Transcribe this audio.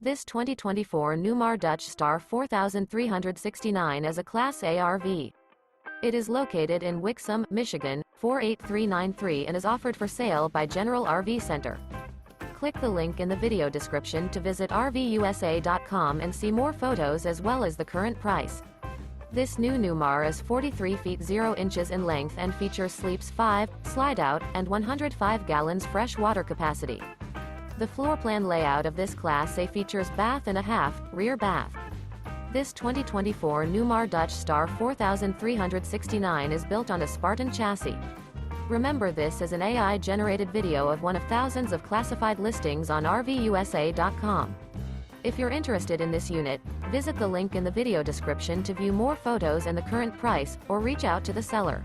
This 2024 Newmar Dutch Star 4369 is a Class A RV. It is located in Wixom, Michigan, 48393 and is offered for sale by General RV Center. Click the link in the video description to visit RVUSA.com and see more photos as well as the current price. This new Newmar is 43 feet 0 inches in length and features sleeps 5, Slideout, and 105 gallons fresh water capacity. The floor plan layout of this Class A features bath and a half, rear bath. This 2024 Newmar Dutch Star 4369 is built on a Spartan chassis. Remember, this is an AI-generated video of one of thousands of classified listings on RVUSA.com. If you're interested in this unit, visit the link in the video description to view more photos and the current price, or reach out to the seller.